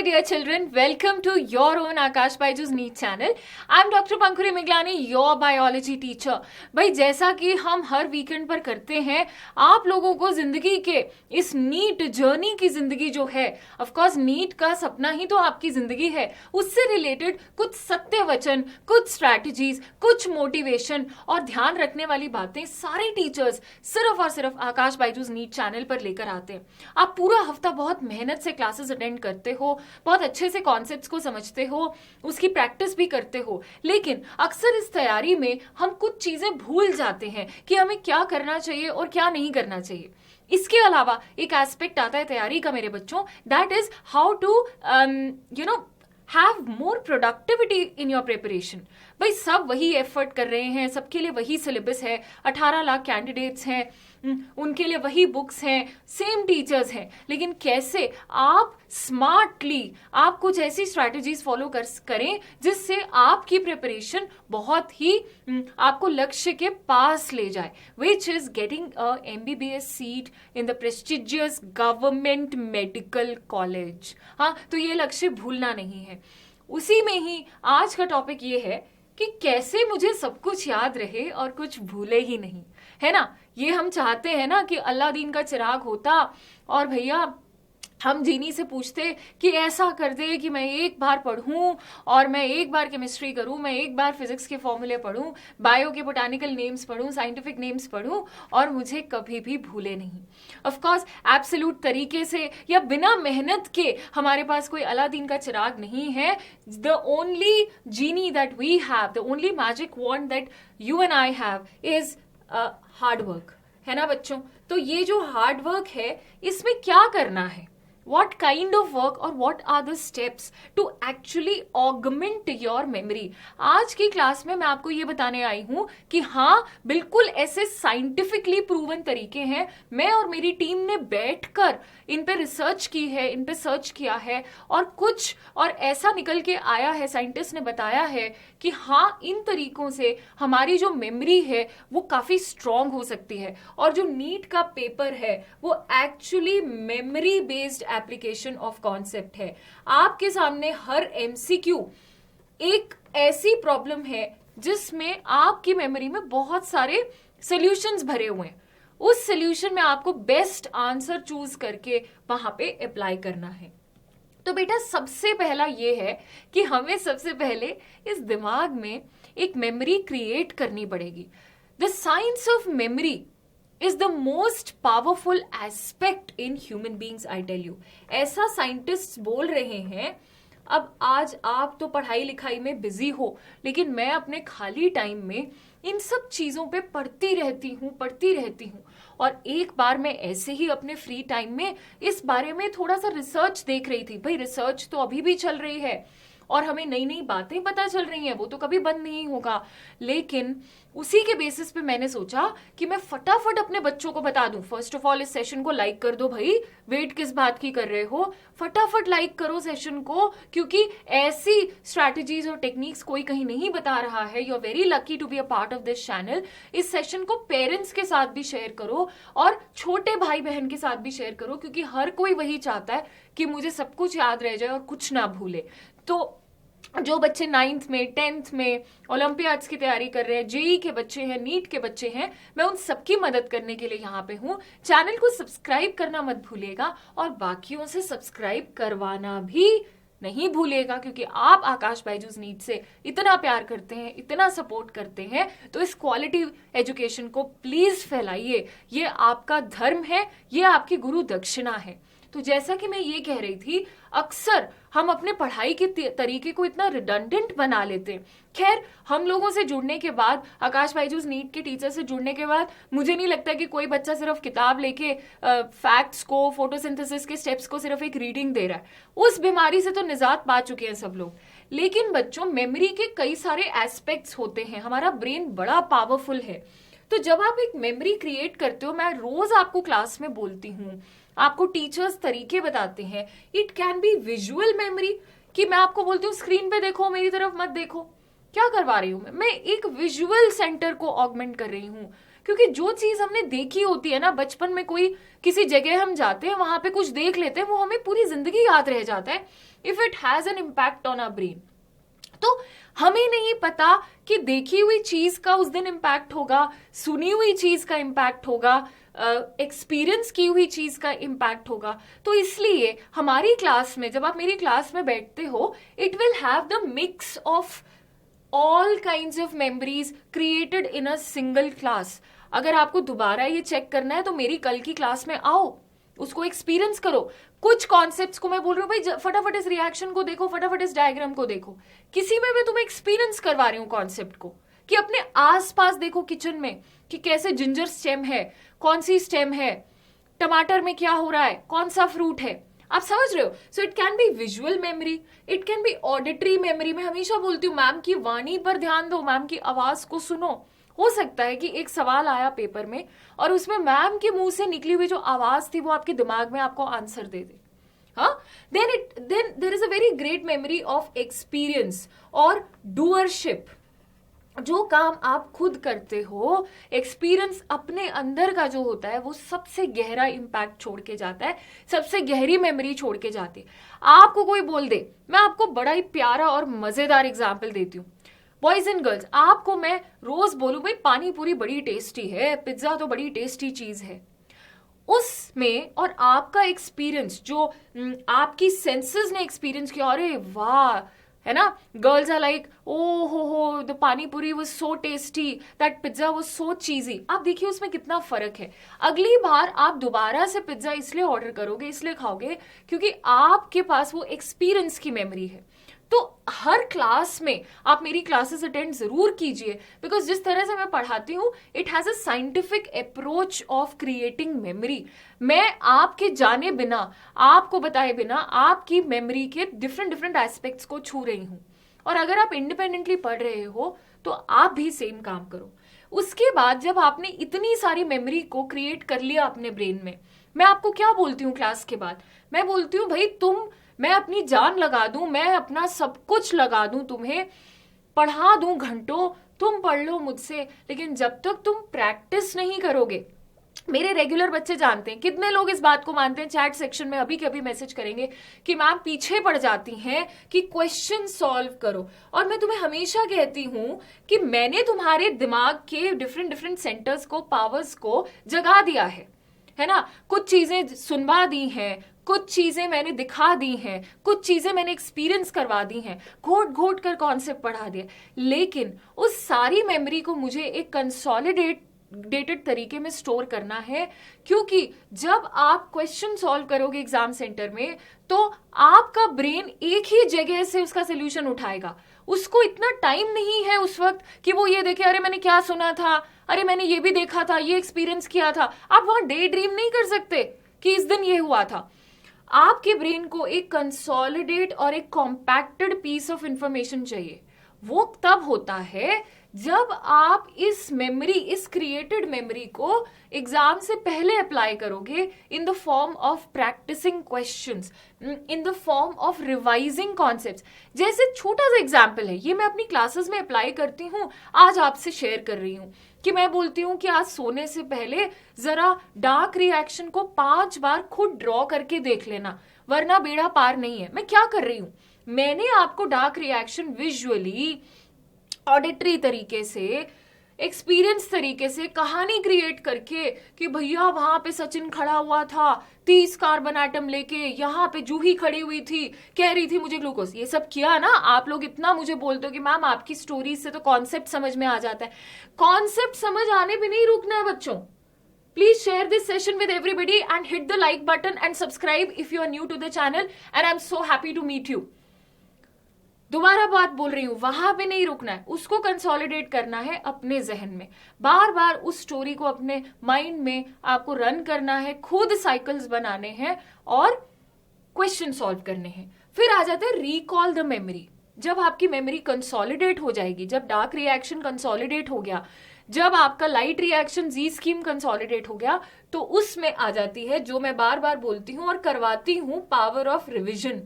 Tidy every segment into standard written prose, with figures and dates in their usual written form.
dear children, welcome to your own Akash Byju's NEET channel. I'm Dr. Pankuri Miglani, your biology teacher. भाई जैसा कि हम हर weekend पर करते हैं, आप लोगों को जिंदगी के इस नीट जर्नी की जिंदगी जो है, ऑफ कोर्स नीट का सपना ही तो आपकी जिंदगी है, उससे रिलेटेड कुछ सत्य वचन, कुछ स्ट्रैटेजीज, कुछ मोटिवेशन और ध्यान रखने वाली बातें सारे टीचर्स सिर्फ और सिर्फ आकाश बायजूस नीट चैनल पर लेकर आते हैं। आप पूरा हफ्ता बहुत मेहनत से क्लासेस अटेंड करते हो, बहुत अच्छे से कॉन्सेप्ट्स को समझते हो, उसकी प्रैक्टिस भी करते हो, लेकिन अक्सर इस तैयारी में हम कुछ चीजें भूल जाते हैं कि हमें क्या करना चाहिए और क्या नहीं करना चाहिए। इसके अलावा एक एस्पेक्ट आता है तैयारी का मेरे बच्चों, that is how to have more productivity in your preparation. भाई सब वही एफर्ट कर रहे हैं, सबके लिए वही सिलेबस है, 18 लाख कैंडिडेट्स हैं, उनके लिए वही बुक्स हैं, सेम टीचर्स हैं, लेकिन कैसे आप स्मार्टली आप कुछ ऐसी स्ट्रैटेजीज फॉलो करें जिससे आपकी प्रिपरेशन बहुत ही आपको लक्ष्य के पास ले जाए, which is getting a MBBS seat in the prestigious government medical college. हाँ, तो ये लक्ष्य भूलना नहीं है। उसी में ही आज का टॉपिक ये है कि कैसे मुझे सब कुछ याद रहे और कुछ भूले ही नहीं, है ना। ये हम चाहते हैं ना कि अलादीन का चिराग होता और भैया हम जीनी से पूछते कि ऐसा कर दे कि मैं एक बार पढ़ूं और मैं एक बार केमिस्ट्री करूं, मैं एक बार फिजिक्स के फॉर्मूले पढ़ूं, बायो के बोटानिकल नेम्स पढ़ूं, साइंटिफिक नेम्स पढ़ूं और मुझे कभी भी भूले नहीं। ऑफ कोर्स एब्सोल्यूट तरीके से या बिना मेहनत के हमारे पास कोई अलादीन का चिराग नहीं है। The only genie that we have, the only magic wand that you and I have is hard work, है ना बच्चों। तो ये जो हार्ड वर्क है, इसमें क्या करना है, what kind of work or what are the steps to actually augment your memory। आज की क्लास में मैं आपको ये बताने आई हूं कि हाँ, बिल्कुल ऐसे साइंटिफिकली प्रूवन तरीके हैं। मैं और मेरी टीम ने बैठकर इन पे रिसर्च की है, इन पे सर्च किया है और ऐसा निकल के आया है, साइंटिस्ट ने बताया है कि हाँ, इन तरीकों से हमारी जो मेमोरी है वो काफी स्ट्रांग हो सकती है। और जो नीट का पेपर है वो actually memory based application of concept है। आपके सामने हर MCQ एक ऐसी प्रॉब्लम है जिसमें आपकी मेमोरी में बहुत सारे सॉल्यूशंस भरे हुए हैं। उस सॉल्यूशन में आपको बेस्ट आंसर चूज करके वहां पे अप्लाई करना है। तो बेटा सबसे पहला ये है कि हमें सबसे पहले इस दिमाग में एक मेमोरी क्रिएट करनी पड़ेगी। The science of memory is the most powerful aspect in human beings, I tell you। ऐसा साइंटिस्ट बोल रहे हैं। अब आज आप तो पढ़ाई लिखाई में बिजी हो, लेकिन मैं अपने खाली टाइम में इन सब चीजों पे पढ़ती रहती हूँ। और एक बार मैं ऐसे ही अपने फ्री टाइम में इस बारे में थोड़ा सा रिसर्च देख रही थी। भाई रिसर्च तो अभी भी चल रही है और हमें नई नई बातें पता चल रही हैं, वो तो कभी बंद नहीं होगा। लेकिन उसी के बेसिस पे मैंने सोचा कि मैं फटाफट अपने बच्चों को बता दूं। फर्स्ट ऑफ ऑल इस सेशन को लाइक कर दो भाई, वेट किस बात की कर रहे हो, फटाफट लाइक करो सेशन को, क्योंकि ऐसी स्ट्रैटेजीज और टेक्निक्स कोई कहीं नहीं बता रहा है। You are very lucky to be a part of this channel. इस सेशन को पेरेंट्स के साथ भी शेयर करो और छोटे भाई बहन के साथ भी शेयर करो, क्योंकि हर कोई वही चाहता है कि मुझे सब कुछ याद रह जाए और कुछ ना भूले। तो जो बच्चे 9th में 10th में ओलंपियाड्स की तैयारी कर रहे हैं, जेई के बच्चे हैं, नीट के बच्चे हैं, मैं उन सबकी मदद करने के लिए यहाँ पे हूँ। चैनल को सब्सक्राइब करना मत भूलिएगा और बाकियों से सब्सक्राइब करवाना भी नहीं भूलिएगा, क्योंकि आप आकाश बायजूस नीट से इतना प्यार करते हैं, इतना सपोर्ट करते हैं, तो इस क्वालिटी एजुकेशन को प्लीज फैलाइए। ये आपका धर्म है, ये आपकी गुरु दक्षिणा है। तो जैसा कि मैं ये कह रही थी, अक्सर हम अपने पढ़ाई के तरीके को इतना रिडंडेंट बना लेते हैं। खैर, हम लोगों से जुड़ने के बाद, आकाश बायजूस नीट के टीचर से जुड़ने के बाद, मुझे नहीं लगता कि कोई बच्चा सिर्फ किताब लेके फैक्ट्स को, फोटोसिंथेसिस के स्टेप्स को सिर्फ एक रीडिंग दे रहा है। उस बीमारी से तो निजात पा चुके हैं सब लोग। लेकिन बच्चों, मेमोरी के कई सारे एस्पेक्ट्स होते हैं। हमारा ब्रेन बड़ा पावरफुल है। तो जब आप एक मेमोरी क्रिएट करते हो, मैं रोज आपको क्लास में बोलती हूँ, आपको टीचर्स तरीके बताते हैं। It can be visual memory, कि मैं आपको बोलती हूँ स्क्रीन पे देखो, मेरी तरफ मत देखो, क्या करवा रही हूँ मैं एक विजुअल सेंटर को ऑगमेंट कर रही हूँ, क्योंकि जो चीज हमने देखी होती है ना बचपन में, कोई किसी जगह हम जाते हैं, वहां पे कुछ देख लेते हैं, वो हमें पूरी जिंदगी याद रह जाता है if it has an impact on our brain. तो हमें नहीं पता कि देखी हुई चीज का उस दिन इम्पैक्ट होगा, सुनी हुई चीज का इम्पैक्ट होगा, एक्सपीरियंस की हुई चीज का इम्पैक्ट होगा। तो इसलिए हमारी क्लास में, जब आप मेरी क्लास में बैठते हो, it will have the mix of all kinds of memories created in a single class. अगर आपको दोबारा ये चेक करना है तो मेरी कल की क्लास में आओ, उसको एक्सपीरियंस करो। कुछ कॉन्सेप्ट्स को मैं बोल रही हूँ भाई फटाफट इस रिएक्शन को देखो, फटाफट इस डायग्राम को देखो, किसी में मैं तुम्हें एक्सपीरियंस करवा रही हूँ कॉन्सेप्ट को, कि अपने आसपास देखो किचन में कि कैसे जिंजर स्टेम है, कौन सी स्टेम है, टमाटर में क्या हो रहा है, कौन सा फ्रूट है, आप समझ रहे हो। So it can be visual memory, it can be auditory memory. मैं हमेशा बोलती हूँ मैम की वाणी पर ध्यान दो, मैम की आवाज को सुनो। हो सकता है कि एक सवाल आया पेपर में और उसमें मैम के मुंह से निकली हुई जो आवाज थी वो आपके दिमाग में आपको आंसर दे दे। हाँ, then there is a very great memory of experience और डूअरशिप। जो काम आप खुद करते हो, एक्सपीरियंस अपने अंदर का जो होता है वो सबसे गहरा इंपैक्ट छोड़ के जाता है, सबसे गहरी मेमोरी छोड़ के जाती है। आपको कोई बोल दे, मैं आपको बड़ा ही प्यारा और मजेदार एग्जाम्पल देती हूँ। बॉयज एंड गर्ल्स, आपको मैं रोज बोलूं भाई पानी पूरी बड़ी टेस्टी है, पिज्जा तो बड़ी टेस्टी चीज है, उसमें और आपका एक्सपीरियंस जो आपकी सेंसेस ने एक्सपीरियंस किया, अरे वाह, है ना, गर्ल्स आर लाइक ओ हो the pani puri was so tasty, that pizza was so cheesy. आप देखिए उसमें कितना फर्क है। अगली बार आप दोबारा से पिज्जा इसलिए ऑर्डर करोगे, इसलिए खाओगे क्योंकि आपके पास वो एक्सपीरियंस की मेमोरी है। तो हर क्लास में आप मेरी क्लासेस अटेंड जरूर कीजिए, बिकॉज जिस तरह से मैं पढ़ाती हूँ it has a scientific approach of creating memory. मैं आपके जाने बिना, आपको बताए बिना आपकी मेमोरी के डिफरेंट डिफरेंट एस्पेक्ट्स को छू रही हूँ। और अगर आप इंडिपेंडेंटली पढ़ रहे हो तो आप भी सेम काम करो। उसके बाद जब आपने इतनी सारी मेमोरी को क्रिएट कर लिया अपने ब्रेन में, मैं आपको क्या बोलती हूँ क्लास के बाद, मैं बोलती हूँ भाई मैं अपनी जान लगा दूं, मैं अपना सब कुछ लगा दूं, तुम्हें पढ़ा दूं घंटों, तुम पढ़ लो मुझसे, लेकिन जब तक तुम प्रैक्टिस नहीं करोगे। मेरे रेगुलर बच्चे जानते हैं, कितने लोग इस बात को मानते हैं, चैट सेक्शन में अभी कभी मैसेज करेंगे कि मैम पीछे पड़ जाती हैं कि क्वेश्चन सॉल्व करो। और मैं तुम्हें हमेशा कहती हूं कि मैंने तुम्हारे दिमाग के डिफरेंट डिफरेंट सेंटर्स को, पावर्स को जगा दिया है ना। कुछ चीजें सुनवा दी हैं, कुछ चीजें मैंने दिखा दी हैं, कुछ चीजें मैंने एक्सपीरियंस करवा दी हैं, घोट घोट कर कॉन्सेप्ट पढ़ा दिया। लेकिन उस सारी मेमोरी को मुझे एक कंसोलिडेटेड तरीके में स्टोर करना है, क्योंकि जब आप क्वेश्चन सॉल्व करोगे एग्जाम सेंटर में तो आपका ब्रेन एक ही जगह से उसका सोल्यूशन उठाएगा। उसको इतना टाइम नहीं है उस वक्त कि वो ये देखे अरे मैंने क्या सुना था, अरे मैंने ये भी देखा था, ये एक्सपीरियंस किया था। आप वहां डे ड्रीम नहीं कर सकते कि इस दिन ये हुआ था। आपके ब्रेन को एक कंसोलिडेट और एक कॉम्पैक्टेड पीस ऑफ इंफॉर्मेशन चाहिए। वो तब होता है जब आप इस मेमोरी, इस क्रिएटेड मेमोरी को एग्जाम से पहले अप्लाई करोगे in the form of practising questions, in the form of revising concepts. जैसे छोटा सा एग्जाम्पल है, ये मैं अपनी क्लासेस में अप्लाई करती हूँ, आज आपसे शेयर कर रही हूँ कि मैं बोलती हूँ कि आज सोने से पहले जरा डार्क रिएक्शन को 5 बार खुद ड्रॉ करके देख लेना, वरना बेड़ा पार नहीं है। मैं क्या कर रही हूँ, मैंने आपको डार्क रिएक्शन विजुअली, ऑडिटरी तरीके से, एक्सपीरियंस तरीके से, कहानी क्रिएट करके कि भैया वहां पे सचिन खड़ा हुआ था 30 कार्बन एटम लेके, यहाँ पे जूही खड़ी हुई थी, कह रही थी मुझे ग्लूकोज, ये सब किया ना। आप लोग इतना मुझे बोलते हो कि मैम आपकी स्टोरी से तो कॉन्सेप्ट समझ में आ जाता है। कॉन्सेप्ट समझ आने भी नहीं रुकना है बच्चों। Please share this session with everybody and hit the like button and subscribe if you are new to the channel and I am so happy to meet you. दोबारा बात बोल रही हूं, वहां पे नहीं रुकना है, उसको कंसोलिडेट करना है अपने जहन में। बार बार उस स्टोरी को अपने माइंड में आपको रन करना है, खुद साइकिल्स बनाने हैं और क्वेश्चन सॉल्व करने हैं। फिर आ जाता है रिकॉल द मेमोरी। जब आपकी मेमोरी कंसोलिडेट हो जाएगी, जब डार्क रिएक्शन कंसोलिडेट हो गया, जब आपका लाइट रिएक्शन जी स्कीम कंसोलिडेट हो गया, तो उसमें आ जाती है जो मैं बार बार बोलती हूं और करवाती हूं, पावर ऑफ रिविजन।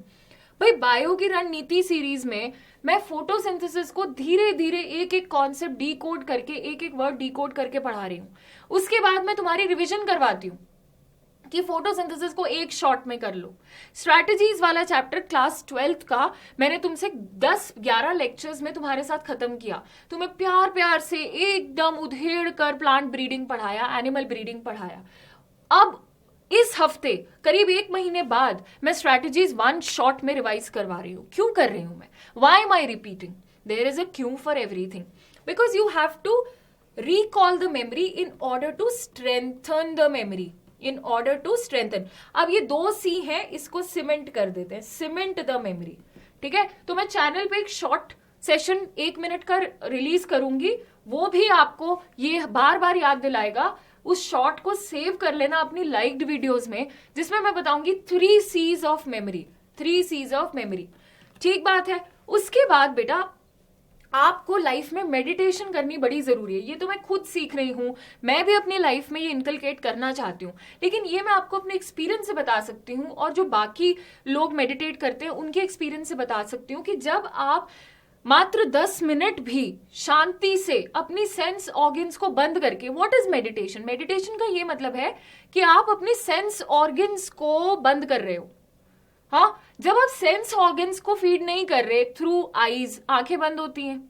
भाई बायो की रणनीति सीरीज में मैं फोटोसिंथेसिस को धीरे धीरे एक एक कॉन्सेप्ट डीकोड करके, एक एक वर्ड डीकोड करके पढ़ा रही हूँ। उसके बाद मैं तुम्हारी रिवीजन करवाती हूँ कि फोटोसिंथेसिस को एक शॉट में कर लो। स्ट्रैटेजीज वाला चैप्टर क्लास 12th का मैंने तुमसे 10-11 लेक्चर्स में तुम्हारे साथ खत्म किया। तुम्हें प्यार प्यार से एकदम उधेड़ कर प्लांट ब्रीडिंग पढ़ाया, एनिमल ब्रीडिंग पढ़ाया। अब इस हफ्ते करीब 1 महीने बाद मैं स्ट्रैटेजीज 1 शॉट में रिवाइज करवा रही हूं। क्यों कर रही हूं मैं? Why am I repeating? There is a cue for everything, because you have to recall the memory in order to strengthen the memory, in order to strengthen। अब ये 2 C हैं, इसको सीमेंट कर देते हैं, सीमेंट द मेमोरी। ठीक है, तो मैं चैनल पे एक शॉर्ट सेशन 1 मिनट का रिलीज करूंगी, वो भी आपको ये बार बार याद दिलाएगा। उस शॉर्ट को सेव कर लेना अपनी लाइक्ड वीडियोस में, जिसमें मैं बताऊंगी 3 C's of memory, 3 C's of memory. ठीक बात है। उसके बाद बेटा आपको लाइफ में मेडिटेशन करनी बड़ी जरूरी है। ये तो मैं खुद सीख रही हूं, मैं भी अपनी लाइफ में ये इनकलकेट करना चाहती हूँ, लेकिन ये मैं आपको अपने एक्सपीरियंस से बता सकती हूँ, और जो बाकी लोग मेडिटेट करते हैं उनके एक्सपीरियंस से बता सकती हूँ कि जब आप मात्र 10 मिनट भी शांति से अपनी सेंस ऑर्गन्स को बंद करके, व्हाट इज मेडिटेशन? मेडिटेशन का ये मतलब है कि आप अपने सेंस ऑर्गन्स को बंद कर रहे हो। हाँ, जब आप सेंस ऑर्गन्स को फीड नहीं कर रहे थ्रू आईज, आंखें बंद होती हैं,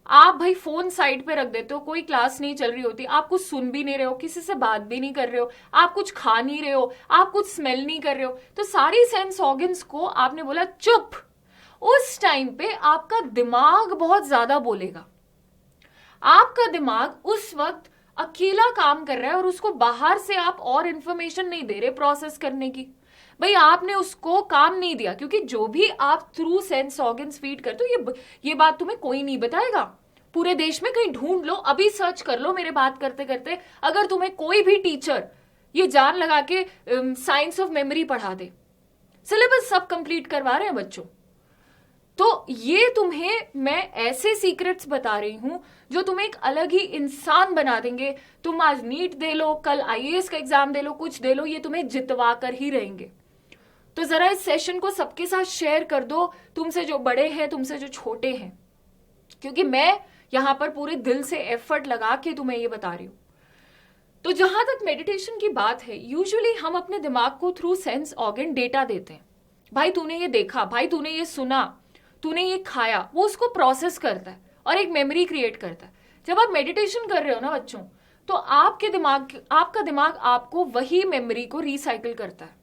आप भाई फोन साइड पे रख देते हो, कोई क्लास नहीं चल रही होती, आप कुछ सुन भी नहीं रहे हो, किसी से बात भी नहीं कर रहे हो, आप कुछ खा नहीं रहे हो, आप कुछ स्मेल नहीं कर रहे हो, तो सारी सेंस ऑर्गन्स को आपने बोला चुप। उस टाइम पे आपका दिमाग बहुत ज्यादा बोलेगा। आपका दिमाग उस वक्त अकेला काम कर रहा है और उसको बाहर से आप और इंफॉर्मेशन नहीं दे रहे प्रोसेस करने की। भाई आपने उसको काम नहीं दिया, क्योंकि जो भी आप थ्रू सेंस ऑर्गन्स फीड करते हो, ये बात तुम्हें कोई नहीं बताएगा। पूरे देश में कहीं ढूंढ लो, अभी सर्च कर लो मेरे बात करते करते, अगर तुम्हें कोई भी टीचर ये जान लगा के साइंस ऑफ मेमोरी पढ़ा दे, सिलेबस सब कंप्लीट करवा रहे हैं बच्चों। तो ये तुम्हें मैं ऐसे सीक्रेट्स बता रही हूं जो तुम्हें एक अलग ही इंसान बना देंगे। तुम आज नीट दे लो, कल आईएएस का एग्जाम दे लो, कुछ दे लो, ये तुम्हें जितवा कर ही रहेंगे। तो जरा इस सेशन को सबके साथ शेयर कर दो, तुमसे जो बड़े हैं, तुमसे जो छोटे हैं, क्योंकि मैं यहां पर पूरे दिल से एफर्ट लगा के तुम्हें ये बता रही हूं। तो जहां तक मेडिटेशन की बात है, यूजुअली हम अपने दिमाग को थ्रू सेंस ऑर्गन डेटा देते हैं। भाई तूने ये देखा, भाई तूने ये सुना, तूने ये खाया, वो उसको प्रोसेस करता है और एक मेमोरी क्रिएट करता है। जब आप मेडिटेशन कर रहे हो ना बच्चों, तो आपका दिमाग आपको वही मेमोरी को रिसाइकिल करता है।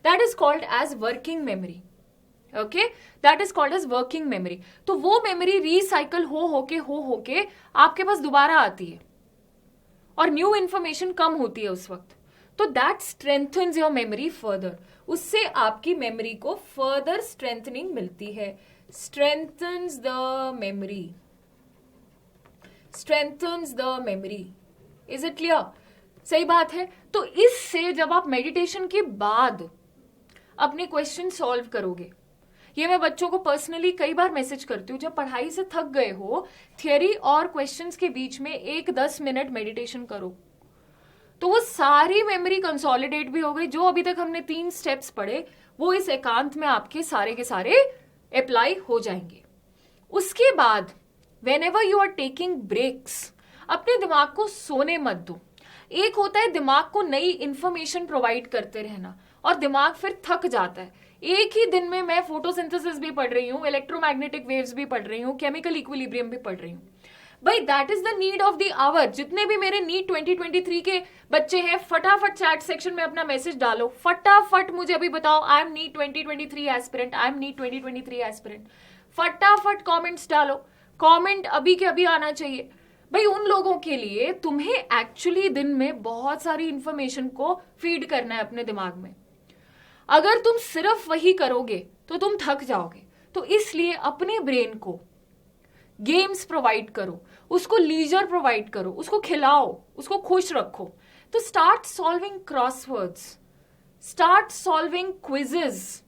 That is called as working memory. Okay, that is called as working memory. तो वो मेमोरी रिसाइकिल हो होके आपके पास दोबारा आती है और न्यू इंफॉर्मेशन कम होती है उस वक्त। तो that strengthens your memory further, उससे आपकी मेमोरी को फर्दर स्ट्रेंथनिंग मिलती है। strengthens the memory, strengthens the memory, is it clear? सही बात है। तो इससे जब आप मेडिटेशन के बाद अपने क्वेश्चन सॉल्व करोगे, ये मैं बच्चों को पर्सनली कई बार मैसेज करती हूँ, जब पढ़ाई से थक गए हो, थियरी और क्वेश्चंस के बीच में 1-10 मिनट मेडिटेशन करो, तो वो सारी मेमोरी कंसोलिडेट भी हो गई। जो अभी तक हमने 3 स्टेप्स पढ़े, वो इस एकांत में आपके सारे के सारे अप्लाई हो जाएंगे। उसके बाद whenever you are taking breaks, अपने दिमाग को सोने मत दो। एक होता है दिमाग को नई इंफॉर्मेशन प्रोवाइड करते रहना, और दिमाग फिर थक जाता है। एक ही दिन में मैं फोटोसिंथेसिस भी पढ़ रही हूँ, इलेक्ट्रोमैग्नेटिक वेव्स भी पढ़ रही हूँ, केमिकल इक्विलिब्रियम भी पढ़ रही हूँ। भाई that is the need of the hour. जितने भी मेरे नीट 2023 के बच्चे हैं, फटाफट चैट सेक्शन में अपना मैसेज डालो, फटाफट मुझे अभी बताओ, I am NEET 2023 aspirant, I am NEET 2023 aspirant. फटाफट कमेंट्स डालो, कमेंट अभी के अभी आना चाहिए। भाई उन लोगों के लिए तुम्हें एक्चुअली दिन में बहुत सारी इंफॉर्मेशन को फीड करना है अपने दिमाग में। अगर तुम सिर्फ वही करोगे तो तुम थक जाओगे। तो इसलिए अपने ब्रेन को गेम्स प्रोवाइड करो, उसको लीजर प्रोवाइड करो, उसको खिलाओ, उसको खुश रखो। तो start solving crosswords, start solving quizzes,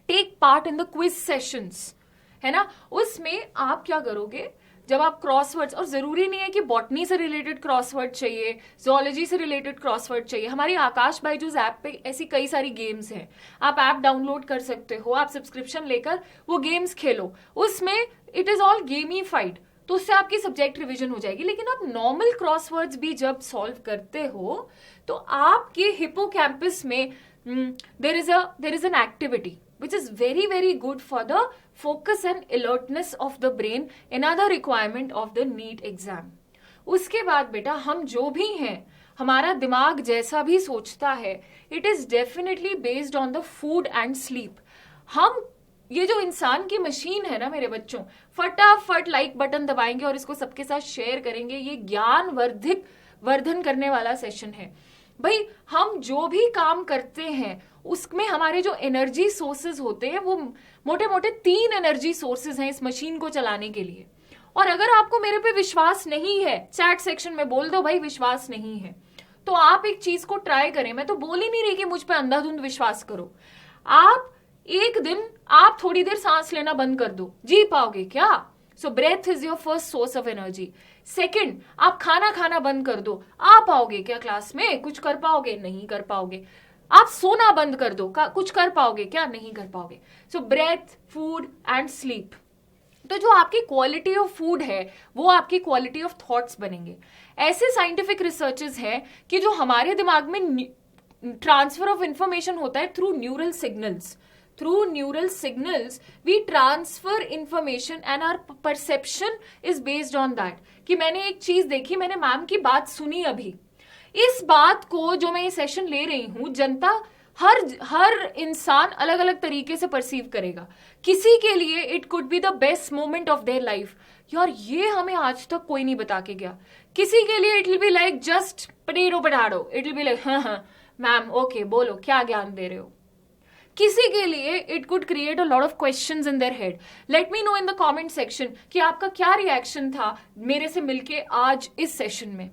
take part in the quiz sessions, है ना। उसमें आप क्या करोगे, जब आप क्रॉसवर्ड्स, और जरूरी नहीं है कि बॉटनी से रिलेटेड क्रॉसवर्ड चाहिए, जोलॉजी से रिलेटेड क्रॉसवर्ड चाहिए, हमारी आकाश बायजूस ऐप पे ऐसी कई सारी गेम्स हैं, आप ऐप डाउनलोड कर सकते हो, आप सब्सक्रिप्शन लेकर वो गेम्स खेलो, उसमें इट इज ऑल गेमीफाइड, तो उससे आपकी सब्जेक्ट रिवीजन हो जाएगी। लेकिन आप नॉर्मल क्रॉसवर्ड्स भी जब सॉल्व करते हो तो आपके हिपोकैम्पस में there is an activity which is very very good for the focus and alertness of the brain, another requirement of the NEET exam. उसके बाद बेटा हम जो भी हैं, हमारा दिमाग जैसा भी सोचता है, it is definitely based on the food and sleep. हम ये जो इंसान की मशीन है ना मेरे बच्चों, फटाफट लाइक बटन दबाएंगे और इसको सबके साथ शेयर करेंगे, ये ज्ञान वर्धन करने वाला सेशन है। भाई हम जो भी काम करते हैं उसमें हमारे जो एनर्जी सोर्सेज होते हैं वो मोटे मोटे 3 एनर्जी सोर्सेज हैं इस मशीन को चलाने के लिए। और अगर आपको मेरे पे विश्वास नहीं है, चैट सेक्शन में बोल दो भाई विश्वास नहीं है, तो आप एक चीज को ट्राई करें। मैं तो बोल ही नहीं रही कि मुझ पे अंधाधुंध विश्वास करो, आप एक दिन आप थोड़ी देर सांस लेना बंद कर दो, जी पाओगे क्या? So breath is your first source of energy. Second, आप खाना खाना बंद कर दो, आ पाओगे क्या क्लास में? कुछ कर पाओगे? नहीं कर पाओगे। आप सोना बंद कर दो, कुछ कर पाओगे क्या? नहीं कर पाओगे। सो ब्रेथ, फूड एंड स्लीप। तो जो आपकी क्वालिटी ऑफ फूड है वो आपकी क्वालिटी ऑफ थॉट्स बनेंगे। ऐसे साइंटिफिक रिसर्चेस हैं कि जो हमारे दिमाग में ट्रांसफर ऑफ इंफॉर्मेशन होता है through neural signals, through neural signals we transfer information and our perception is based on that। कि मैंने एक चीज देखी, मैंने मैम की बात सुनी, अभी इस बात को जो मैं ये सेशन ले रही हूं, जनता हर इंसान अलग अलग तरीके से परसीव करेगा। किसी के लिए it could be the best moment of their life, यार ये हमें आज तक कोई नहीं बता के गया। किसी के लिए it will be like just potato, it will be like हाँ मैम ओके बोलो क्या ज्ञान दे रहे हो। किसी के लिए it could create a lot of questions in their head. Let me know in the comment section कि आपका क्या रिएक्शन था मेरे से मिलके आज इस सेशन में।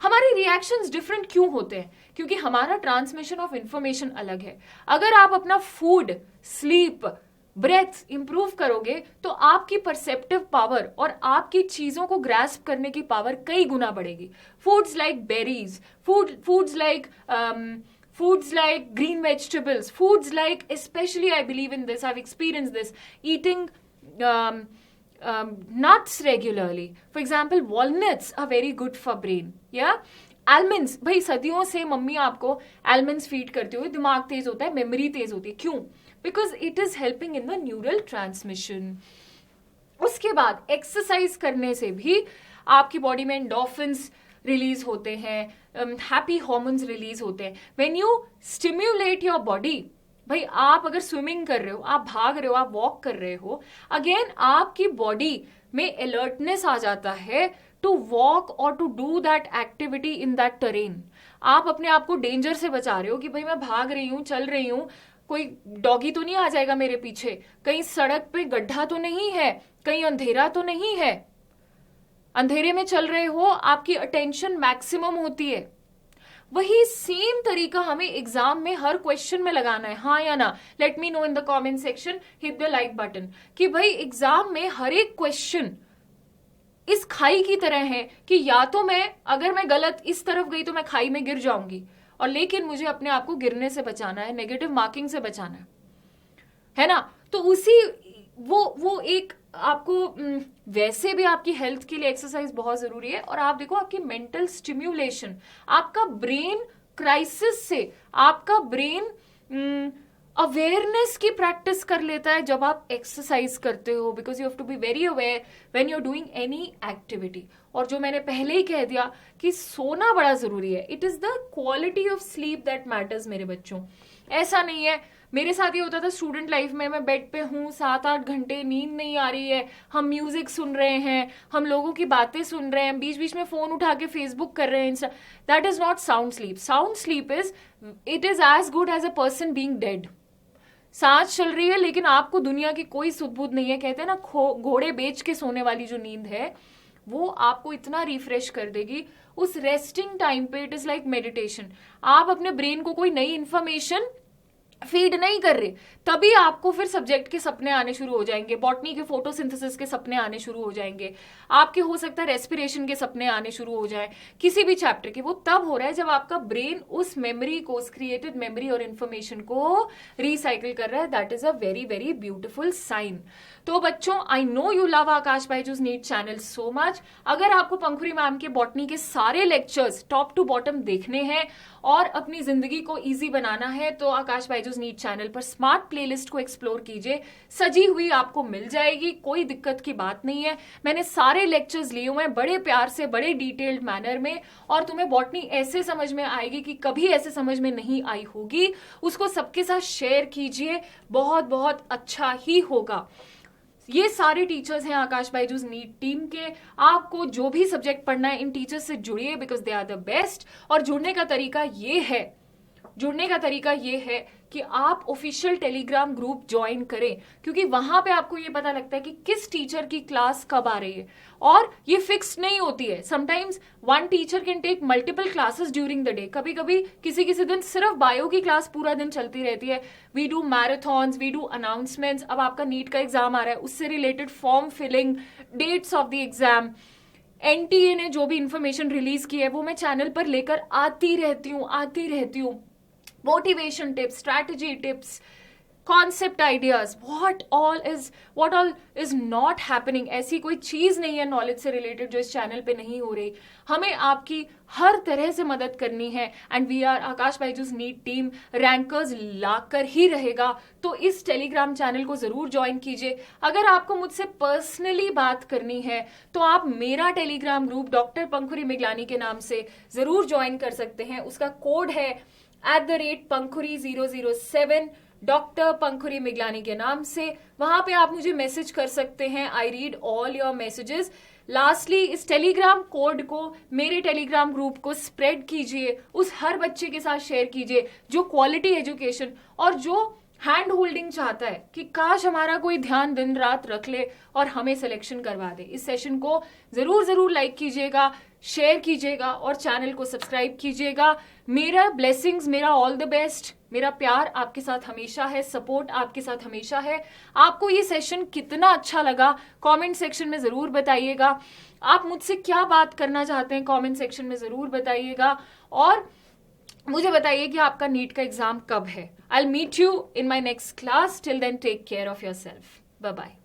हमारे रिएक्शंस डिफरेंट क्यों होते हैं? क्योंकि हमारा ट्रांसमिशन ऑफ इंफॉर्मेशन अलग है। अगर आप अपना फूड, स्लीप, ब्रेथ इंप्रूव करोगे तो आपकी परसेप्टिव पावर और आपकी चीजों को ग्रास्प करने की पावर कई गुना बढ़ेगी। Foods like berries, foods like green vegetables, foods like, especially I believe in this, I've experienced this, eating nuts regularly. For example, walnuts are very good for brain. Yeah? Almonds, भाई सदियों से mummy आपको almonds feed करते हुए दिमाग तेज होता है, memory तेज होती है। क्यों? Because it is helping in the neural transmission. उसके बाद एक्सरसाइज करने से भी आपकी बॉडी में एंडोर्फिन्स रिलीज होते हैं, हैप्पी हॉर्मोन्स रिलीज होते हैं। When you stimulate your body, भाई आप अगर स्विमिंग कर रहे हो, आप भाग रहे हो, आप वॉक कर रहे हो, अगेन आपकी बॉडी में अलर्टनेस आ जाता है टू वॉक और to do that activity in that terrain. आप अपने आप को डेंजर से बचा रहे हो कि भाई मैं भाग रही हूँ, चल रही हूँ, कोई डॉगी तो नहीं आ जाएगा मेरे पीछे, कहीं सड़क पे गड्ढा तो नहीं है, कहीं अंधेरा तो नहीं है। अंधेरे में चल रहे हो, आपकी अटेंशन मैक्सिमम होती है। वही सेम तरीका हमें एग्जाम में हर क्वेश्चन में लगाना है, हाँ या ना। Let me know in the comment section, hit the like button कि भाई एग्जाम में हर एक क्वेश्चन इस खाई की तरह है कि या तो अगर मैं गलत इस तरफ गई तो मैं खाई में गिर जाऊंगी, और लेकिन मुझे अपने आप को गिरने से बचाना है, नेगेटिव मार्किंग से बचाना है ना। तो उसी वो एक आपको वैसे भी आपकी हेल्थ के लिए एक्सरसाइज बहुत जरूरी है। और आप देखो आपकी मेंटल स्टिम्युलेशन, आपका ब्रेन क्राइसिस से, आपका ब्रेन अवेयरनेस की प्रैक्टिस कर लेता है जब आप एक्सरसाइज करते हो, because you have to be very aware when you are doing any activity. और जो मैंने पहले ही कह दिया कि सोना बड़ा जरूरी है, it is the quality of sleep that matters मेरे बच्चों। ऐसा नहीं है, मेरे साथ ये होता था स्टूडेंट लाइफ में, मैं बेड पे हूँ 7-8 घंटे, नींद नहीं आ रही है, हम म्यूजिक सुन रहे हैं, हम लोगों की बातें सुन रहे हैं, बीच बीच में फोन उठा के फेसबुक कर रहे हैं, that is not sound sleep. Sound sleep it is as good as a person being dead. सांस चल रही है लेकिन आपको दुनिया की कोई सुध बुध नहीं है। कहते हैं ना घोड़े बेच के सोने वाली जो नींद है वो आपको इतना रिफ्रेश कर देगी उस रेस्टिंग टाइम पे। It is like meditation. आप अपने ब्रेन को कोई नई इंफॉर्मेशन फीड नहीं कर रहे, तभी आपको फिर सब्जेक्ट के सपने आने शुरू हो जाएंगे, बॉटनी के फोटोसिंथेसिस के सपने आने शुरू हो जाएंगे, आपके हो सकता है रेस्पिरेशन के सपने आने शुरू हो जाए, किसी भी चैप्टर के। वो तब हो रहा है जब आपका ब्रेन उस मेमोरी को, उस क्रिएटेड मेमोरी और इन्फॉर्मेशन को रिसाइकिल कर रहा है। That is a very very beautiful sign. तो बच्चों, I know you love Aakash Byju's NEET channel so much. अगर आपको पंखुरी मैम के बॉटनी के सारे लेक्चर्स टॉप टू बॉटम देखने हैं और अपनी जिंदगी को इजी बनाना है, तो आकाश बायजूस नीट चैनल पर स्मार्ट प्लेलिस्ट को एक्सप्लोर कीजिए। सजी हुई आपको मिल जाएगी, कोई दिक्कत की बात नहीं है। मैंने सारे लेक्चर्स लिए हुए हैं बड़े प्यार से, बड़े डिटेल्ड मैनर में, और तुम्हें बॉटनी ऐसे समझ में आएगी कि कभी ऐसे समझ में नहीं आई होगी। उसको सबके साथ शेयर कीजिए, बहुत बहुत अच्छा ही होगा। ये सारे टीचर्स हैं आकाश बायजूस नीट टीम के। आपको जो भी सब्जेक्ट पढ़ना है, इन टीचर्स से जुड़िए, because they are the best. और जुड़ने का तरीका ये है कि आप ऑफिशियल टेलीग्राम ग्रुप ज्वाइन करें, क्योंकि वहां पे आपको ये पता लगता है कि किस टीचर की क्लास कब आ रही है, और ये फिक्स नहीं होती है। Sometimes one teacher can take multiple classes during the day. कभी कभी किसी दिन सिर्फ बायो की क्लास पूरा दिन चलती रहती है। We do marathons, we do announcements. अब आपका नीट का एग्जाम आ रहा है, उससे related form filling, dates of the exam, NTA ने जो भी इंफॉर्मेशन रिलीज की है वो मैं चैनल पर लेकर आती रहती हूँ। Motivation tips, strategy tips, concept ideas, what all is not happening. ऐसी कोई चीज नहीं है नॉलेज से रिलेटेड जो इस चैनल पे नहीं हो रही। हमें आपकी हर तरह से मदद करनी है, and we are Aakash Byju's NEET team rankers लाकर ही रहेगा। तो इस टेलीग्राम चैनल को जरूर ज्वाइन कीजिए। अगर आपको मुझसे पर्सनली बात करनी है तो आप मेरा टेलीग्राम ग्रुप डॉक्टर पंखुरी मिगलानी के नाम से जरूर ज्वाइन कर सकते हैं। उसका कोड है @पंखुरी007, डॉक्टर पंखुरी मिगलानी के नाम से। वहां पे आप मुझे मैसेज कर सकते हैं। I read all your messages. Lastly, इस टेलीग्राम कोड को, मेरे टेलीग्राम ग्रुप को स्प्रेड कीजिए, उस हर बच्चे के साथ शेयर कीजिए जो क्वालिटी एजुकेशन और जो हैंड होल्डिंग चाहता है कि काश हमारा कोई ध्यान दिन रात रख ले और हमें सिलेक्शन करवा दे। इस सेशन को जरूर लाइक कीजिएगा, शेयर कीजिएगा और चैनल को सब्सक्राइब कीजिएगा। मेरा ब्लेसिंग्स, मेरा ऑल द बेस्ट, मेरा प्यार आपके साथ हमेशा है, सपोर्ट आपके साथ हमेशा है। आपको ये सेशन कितना अच्छा लगा कमेंट सेक्शन में जरूर बताइएगा। आप मुझसे क्या बात करना चाहते हैं कमेंट सेक्शन में जरूर बताइएगा, और मुझे बताइए कि आपका नीट का एग्जाम कब है। I will meet you in my next class. Till then take care of yourself. Bye bye.